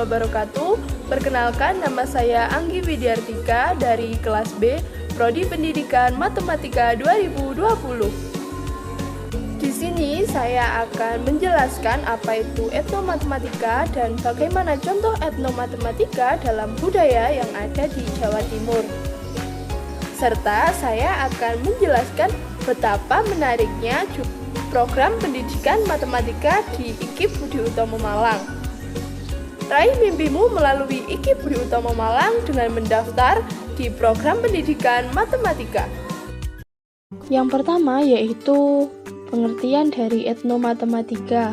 wabarakatuh. Perkenalkan, nama saya Anggi Widiartika dari kelas B, Prodi Pendidikan Matematika 2020. Di sini saya akan menjelaskan apa itu etnomatematika dan bagaimana contoh etnomatematika dalam budaya yang ada di Jawa Timur. Serta saya akan menjelaskan betapa menariknya program pendidikan matematika di IKIP Budi Utomo Malang. Raih mimpimu melalui IKIP Budi Utomo Malang dengan mendaftar di program pendidikan matematika. Yang pertama yaitu pengertian dari etnomatematika.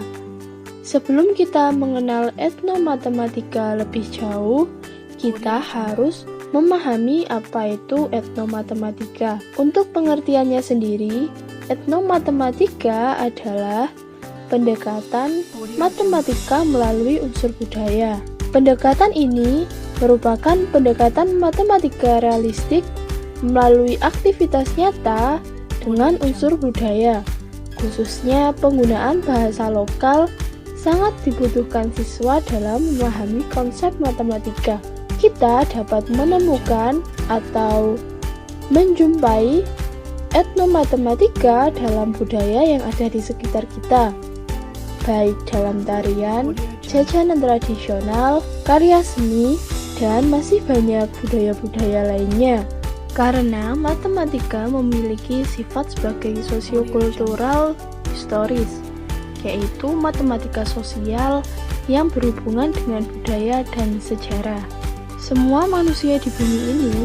Sebelum kita mengenal etnomatematika lebih jauh, kita harus memahami apa itu etnomatematika. Untuk pengertiannya sendiri, etnomatematika adalah pendekatan matematika melalui unsur budaya. Pendekatan ini merupakan pendekatan matematika realistik melalui aktivitas nyata dengan unsur budaya. Khususnya penggunaan bahasa lokal sangat dibutuhkan siswa dalam memahami konsep matematika. Kita dapat menemukan atau menjumpai etnomatematika dalam budaya yang ada di sekitar kita, baik dalam tarian, jajanan tradisional, karya seni, dan masih banyak budaya-budaya lainnya. Karena matematika memiliki sifat sebagai sosiokultural historis, yaitu matematika sosial yang berhubungan dengan budaya dan sejarah. Semua manusia di bumi ini,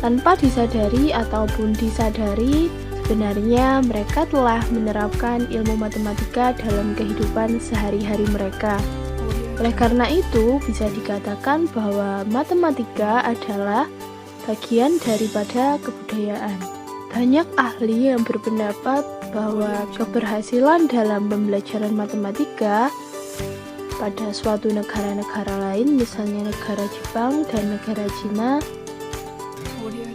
tanpa disadari ataupun disadari, sebenarnya mereka telah menerapkan ilmu matematika dalam kehidupan sehari-hari mereka. Oleh karena itu, bisa dikatakan bahwa matematika adalah bagian daripada kebudayaan. Banyak ahli yang berpendapat bahwa keberhasilan dalam pembelajaran matematika pada suatu negara-negara lain, misalnya negara Jepang dan negara Cina,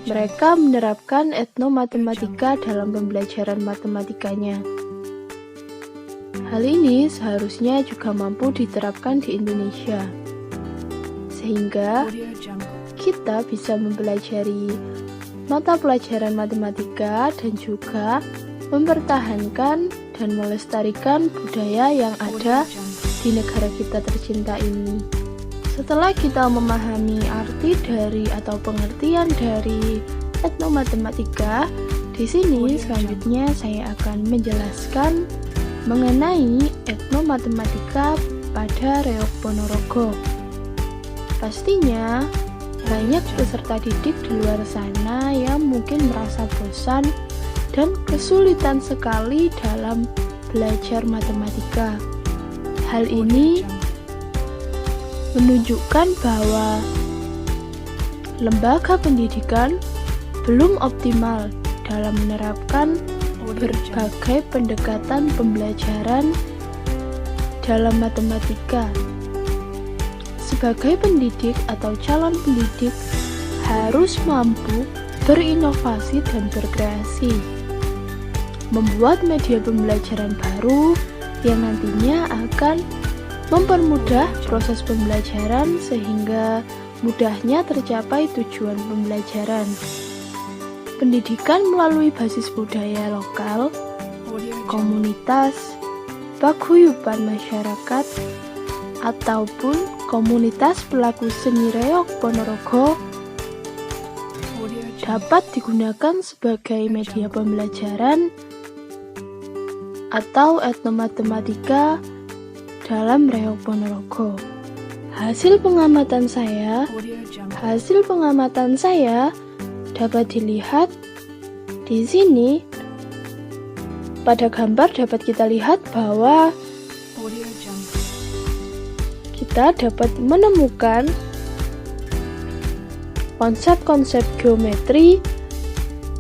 mereka menerapkan etnomatematika dalam pembelajaran matematikanya. Hal ini seharusnya juga mampu diterapkan di Indonesia, sehingga kita bisa mempelajari mata pelajaran matematika dan juga mempertahankan dan melestarikan budaya yang ada di negara kita tercinta ini. Setelah kita memahami arti dari atau pengertian dari etnomatematika, di sini selanjutnya saya akan menjelaskan mengenai etnomatematika pada Reok Ponorogo. Pastinya banyak peserta didik di luar sana yang mungkin merasa bosan dan kesulitan sekali dalam belajar matematika. Hal ini menunjukkan bahwa lembaga pendidikan belum optimal dalam menerapkan berbagai pendekatan pembelajaran dalam matematika. Sebagai pendidik atau calon pendidik harus mampu berinovasi dan berkreasi, membuat media pembelajaran baru yang nantinya akan mempermudah proses pembelajaran sehingga mudahnya tercapai tujuan pembelajaran. Pendidikan melalui basis budaya lokal, komunitas, paguyuban masyarakat, ataupun komunitas pelaku seni Reok Ponorogo dapat digunakan sebagai media pembelajaran atau etnomatematika dalam Reok Ponorogo. Hasil pengamatan saya dapat dilihat di sini. Pada gambar dapat kita lihat bahwa kita dapat menemukan konsep-konsep geometri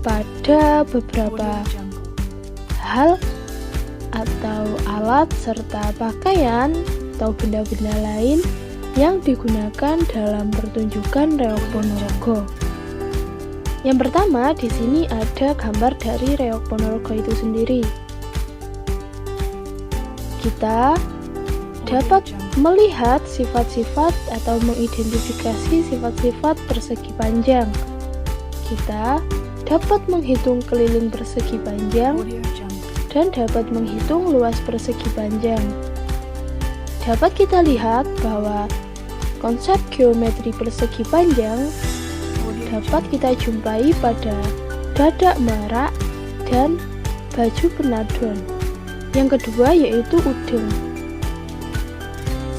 pada beberapa hal atau alat serta pakaian atau benda-benda lain yang digunakan dalam pertunjukan Reok Ponorogo. Yang pertama, di sini ada gambar dari Reok Ponorogo itu sendiri. Kita dapat melihat sifat-sifat atau mengidentifikasi sifat-sifat persegi panjang. Kita dapat menghitung keliling persegi panjang dan dapat menghitung luas persegi panjang. Dapat kita lihat bahwa konsep geometri persegi panjang dapat kita jumpai pada dadak merak dan baju penadon. Yang kedua yaitu udeng.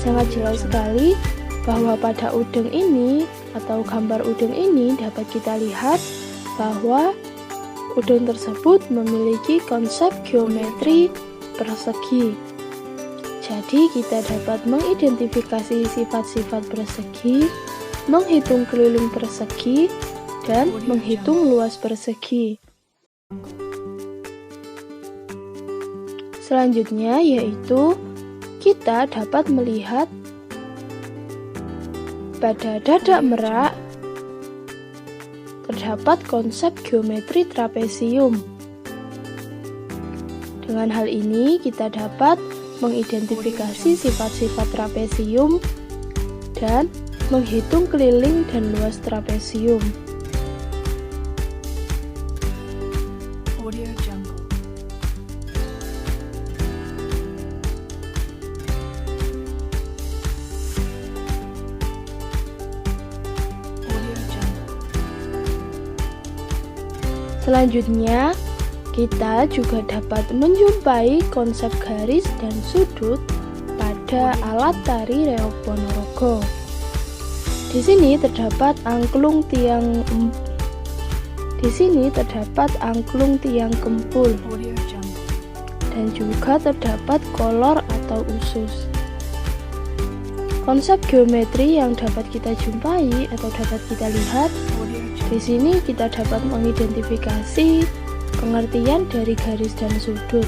Sangat jelas sekali bahwa pada udeng ini atau gambar udeng ini dapat kita lihat bahwa udeng tersebut memiliki konsep geometri persegi. Jadi kita dapat mengidentifikasi sifat-sifat persegi, menghitung keliling persegi, dan menghitung luas persegi. Selanjutnya yaitu kita dapat melihat pada dadak merak terdapat konsep geometri trapesium. Dengan hal ini kita dapat mengidentifikasi sifat-sifat trapesium dan menghitung keliling dan luas trapesium. Selanjutnya, kita juga dapat menjumpai konsep garis dan sudut pada alat tari reog Ponorogo. Di sini terdapat angklung tiang kempul dan juga terdapat kolor atau usus. Konsep geometri yang dapat kita jumpai atau dapat kita lihat di sini kita dapat mengidentifikasi pengertian dari garis dan sudut,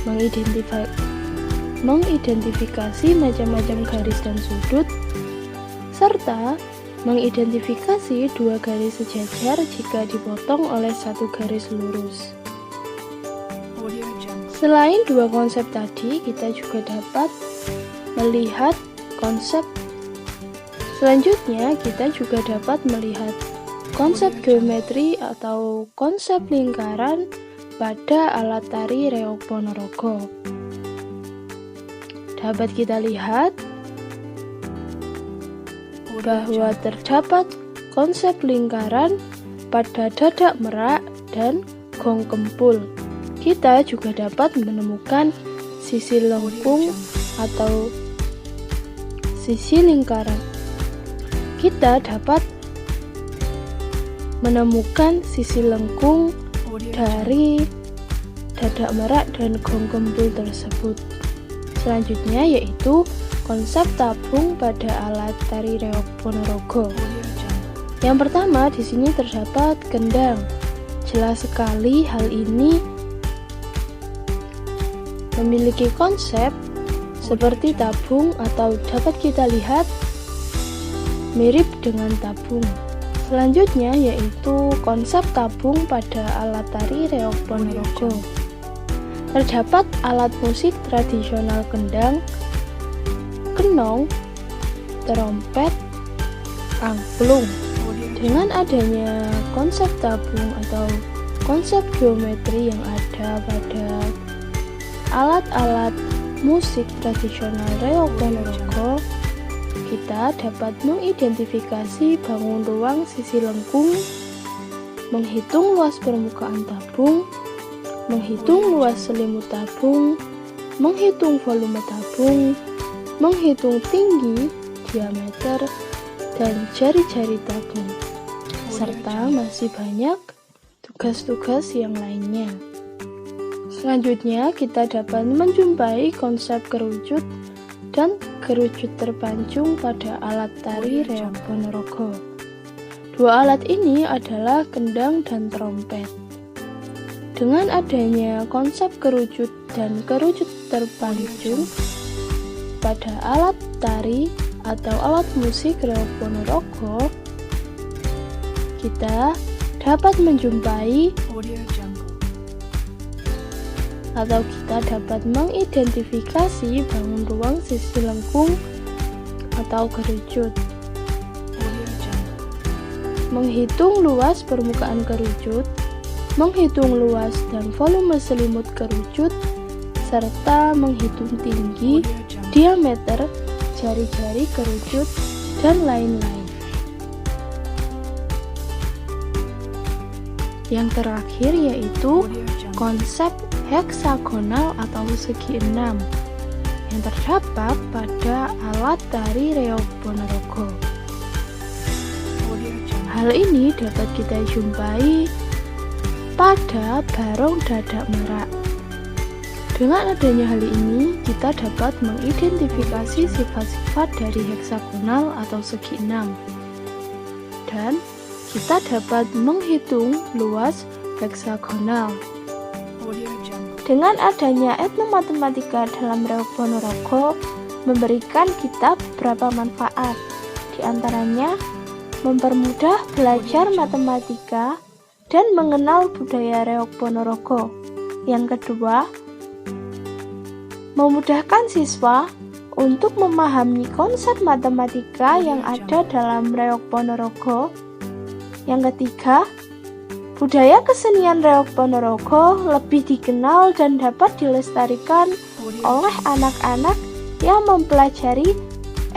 mengidentifikasi macam-macam garis dan sudut, serta mengidentifikasi dua garis sejajar jika dipotong oleh satu garis lurus. Selain dua konsep tadi, kita juga dapat melihat konsep selanjutnya. Kita juga dapat melihat konsep geometri atau konsep lingkaran pada alat tari reog Ponorogo. Dapat kita lihat bahwa terdapat konsep lingkaran pada dadak merak dan gong kempul. Kita juga dapat menemukan sisi lengkung atau sisi lingkaran. Kita dapat menemukan sisi lengkung dari dadak merak dan gong kempul tersebut. Selanjutnya yaitu konsep tabung pada alat tari reog Ponorogo. Yang pertama di sini terdapat kendang. Jelas sekali hal ini memiliki konsep seperti tabung atau dapat kita lihat mirip dengan tabung. Selanjutnya yaitu konsep tabung pada alat tari reog Ponorogo. Terdapat alat musik tradisional kendang, kenong, trompet, angklung. Dengan adanya konsep tabung atau konsep geometri yang ada pada alat-alat musik tradisional reog Ponorogo, kita dapat mengidentifikasi bangun ruang sisi lengkung, menghitung luas permukaan tabung, menghitung luas selimut tabung, menghitung volume tabung, menghitung tinggi, diameter, dan jari-jari tabung, serta masih banyak tugas-tugas yang lainnya. Selanjutnya, kita dapat menjumpai konsep kerucut dan kerucut terpancung pada alat tari reog Ponorogo. Dua alat ini adalah kendang dan trompet. Dengan adanya konsep kerucut dan kerucut terpancung pada alat tari atau alat musik reog Ponorogo, kita dapat menjumpai atau kita dapat mengidentifikasi bangun ruang sisi lengkung atau kerucut. Menghitung luas permukaan kerucut, menghitung luas dan volume selimut kerucut, serta menghitung tinggi, diameter, jari-jari kerucut, dan lain-lain. Yang terakhir yaitu konsep heksagonal atau segi enam yang terdapat pada alat tari reog Ponorogo. Hal ini dapat kita jumpai pada barong dadak merak. Dengan adanya hal ini, kita dapat mengidentifikasi sifat-sifat dari heksagonal atau segi enam. Dan kita dapat menghitung luas heksagonal. Dengan adanya etnomatematika dalam reog Ponorogo memberikan kita beberapa manfaat. Di antaranya mempermudah belajar matematika dan mengenal budaya reog Ponorogo. Yang kedua, memudahkan siswa untuk memahami konsep matematika yang ada dalam reog Ponorogo. Yang ketiga, budaya kesenian reog Ponorogo lebih dikenal dan dapat dilestarikan oleh anak-anak yang mempelajari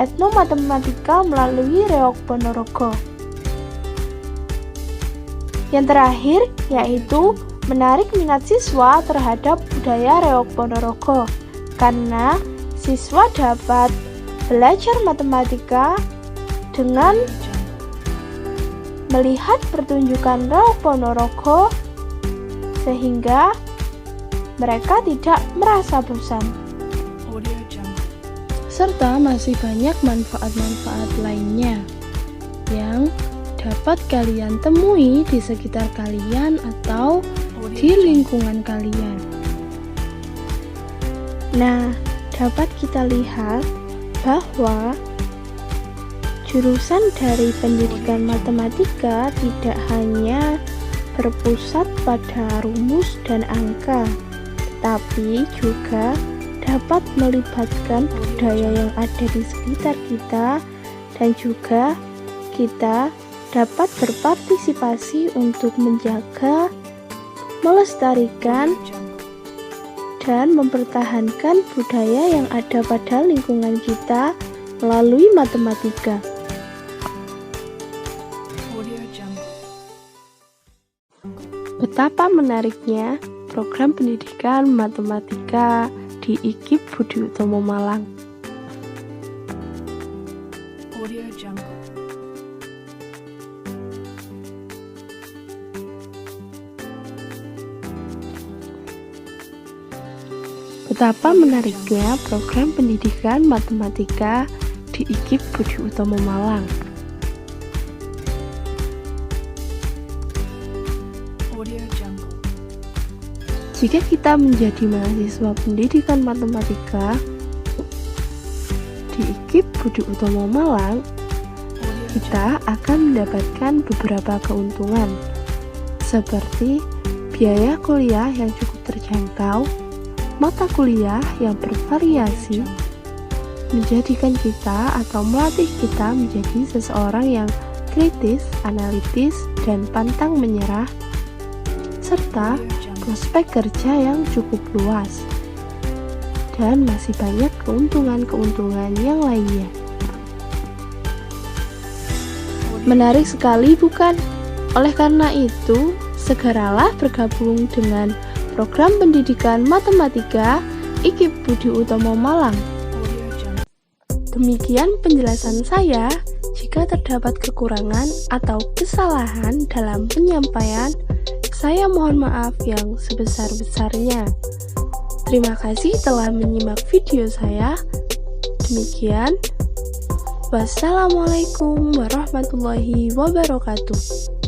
etnomatematika melalui reog Ponorogo. Yang terakhir yaitu menarik minat siswa terhadap budaya reog Ponorogo, karena siswa dapat belajar matematika dengan melihat pertunjukan reog Ponorogo sehingga mereka tidak merasa bosan. Serta masih banyak manfaat-manfaat lainnya yang dapat kalian temui di sekitar kalian atau di lingkungan kalian. Nah, dapat kita lihat bahwa jurusan dari pendidikan matematika tidak hanya berpusat pada rumus dan angka, tapi juga dapat melibatkan budaya yang ada di sekitar kita, dan juga kita dapat berpartisipasi untuk menjaga, melestarikan, dan mempertahankan budaya yang ada pada lingkungan kita melalui matematika. Betapa menariknya program pendidikan matematika di IKIP Budi Utomo Malang. Betapa menariknya program pendidikan matematika di IKIP Budi Utomo Malang. Jika kita menjadi mahasiswa pendidikan matematika di IKIP Budi Utomo Malang, kita akan mendapatkan beberapa keuntungan seperti biaya kuliah yang cukup terjangkau, mata kuliah yang bervariasi, menjadikan kita atau melatih kita menjadi seseorang yang kritis, analitis, dan pantang menyerah, serta prospek kerja yang cukup luas, dan masih banyak keuntungan-keuntungan yang lainnya. Menarik sekali, bukan? Oleh karena itu, segeralah bergabung dengan program pendidikan matematika IKIP Budi Utomo Malang. Demikian penjelasan saya. Jika terdapat kekurangan atau kesalahan dalam penyampaian, saya mohon maaf yang sebesar-besarnya. Terima kasih telah menyimak video saya. Demikian. Wassalamualaikum warahmatullahi wabarakatuh.